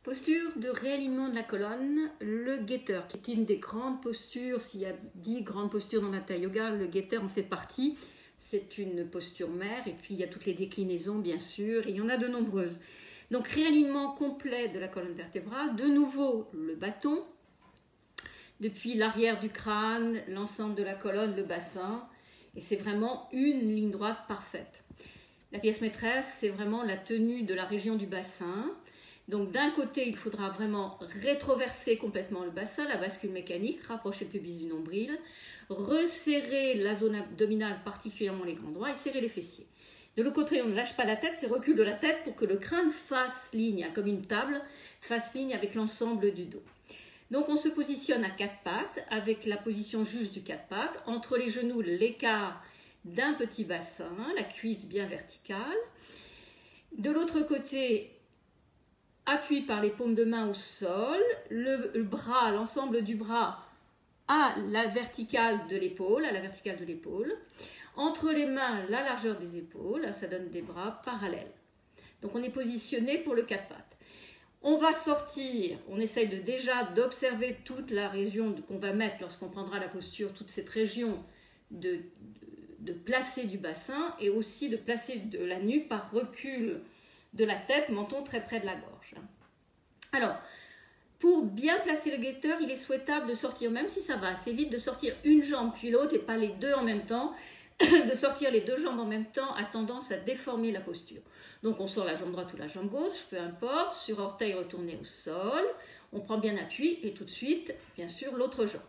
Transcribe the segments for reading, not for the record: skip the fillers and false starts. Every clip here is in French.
Posture de réalignement de la colonne, le guetteur, qui est une des grandes postures. S'il y a 10 grandes postures dans l'Hatha Yoga, le guetteur en fait partie. C'est une posture mère, et puis il y a toutes les déclinaisons, bien sûr, et il y en a de nombreuses. Donc, réalignement complet de la colonne vertébrale. De nouveau, le bâton, depuis l'arrière du crâne, l'ensemble de la colonne, le bassin, et c'est vraiment une ligne droite parfaite. La pièce maîtresse, c'est vraiment la tenue de la région du bassin. Donc d'un côté, il faudra vraiment rétroverser complètement le bassin, la bascule mécanique, rapprocher le pubis du nombril, resserrer la zone abdominale, particulièrement les grands droits, et serrer les fessiers. De l'autre côté, on ne lâche pas la tête, c'est recul de la tête pour que le crâne fasse ligne, comme une table, fasse ligne avec l'ensemble du dos. Donc on se positionne à quatre pattes, avec la position juste du quatre pattes, entre les genoux, l'écart d'un petit bassin, la cuisse bien verticale. De l'autre côté, appui par les paumes de main au sol, le bras, l'ensemble du bras à la verticale de l'épaule, Entre les mains, la largeur des épaules, ça donne des bras parallèles. Donc on est positionné pour le quatre pattes. On va sortir, on essaye déjà d'observer toute la région qu'on va mettre lorsqu'on prendra la posture, toute cette région de placer du bassin et aussi de placer de la nuque par recul de la tête, menton très près de la gorge. Alors, pour bien placer le guetteur, il est souhaitable de sortir, même si ça va assez vite, de sortir une jambe puis l'autre et pas les deux en même temps. De sortir les deux jambes en même temps a tendance à déformer la posture. Donc on sort la jambe droite ou la jambe gauche, peu importe, sur orteil retourné au sol, on prend bien appui et tout de suite, bien sûr, l'autre jambe.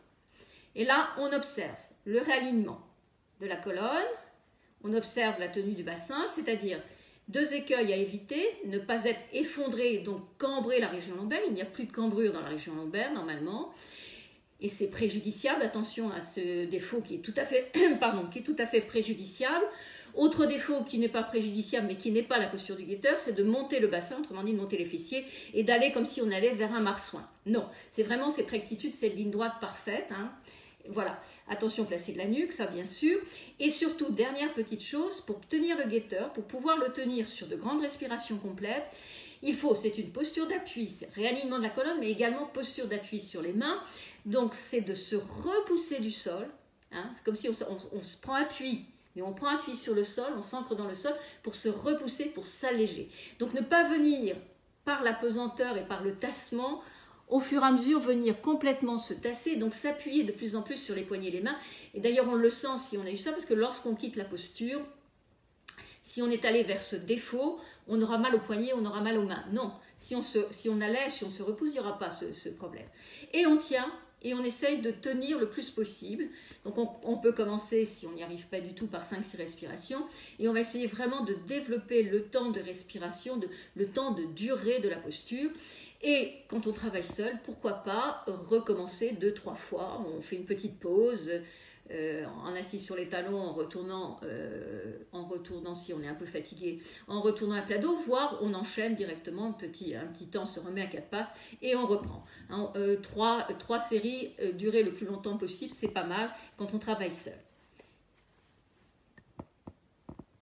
Et là, on observe le réalignement de la colonne, on observe la tenue du bassin, c'est-à-dire deux écueils à éviter, ne pas être effondré, donc cambrer la région lombaire, il n'y a plus de cambrure dans la région lombaire normalement, et c'est préjudiciable, attention à ce défaut qui est tout à fait préjudiciable. Autre défaut qui n'est pas préjudiciable mais qui n'est pas la posture du guetteur, c'est de monter le bassin, autrement dit de monter les fessiers et d'aller comme si on allait vers un marsouin. Non, c'est vraiment cette rectitude, cette ligne droite parfaite. Voilà, attention placer de la nuque, ça bien sûr. Et surtout, dernière petite chose, pour tenir le guetteur, pour pouvoir le tenir sur de grandes respirations complètes, c'est une posture d'appui, c'est réalignement de la colonne, mais également posture d'appui sur les mains. Donc, c'est de se repousser du sol. C'est comme si on se prend appui, mais on prend appui sur le sol, on s'ancre dans le sol pour se repousser, pour s'alléger. Donc, ne pas venir par la pesanteur et par le tassement, au fur et à mesure, venir complètement se tasser, donc s'appuyer de plus en plus sur les poignets et les mains. Et d'ailleurs, on le sent si on a eu ça, parce que lorsqu'on quitte la posture, si on est allé vers ce défaut, on aura mal aux poignets, on aura mal aux mains. Non, si on allège, si on se repousse, il n'y aura pas ce problème. Et on tient, et on essaye de tenir le plus possible. Donc on peut commencer, si on n'y arrive pas du tout, par 5-6 respirations, et on va essayer vraiment de développer le temps de respiration, le temps de durée de la posture. Et quand on travaille seul, pourquoi pas recommencer 2-3 fois, on fait une petite pause, en assis sur les talons, en retournant si on est un peu fatigué, en retournant à plat dos, voire on enchaîne directement un petit temps, on se remet à quatre pattes et on reprend. 3 séries, durer le plus longtemps possible, c'est pas mal quand on travaille seul.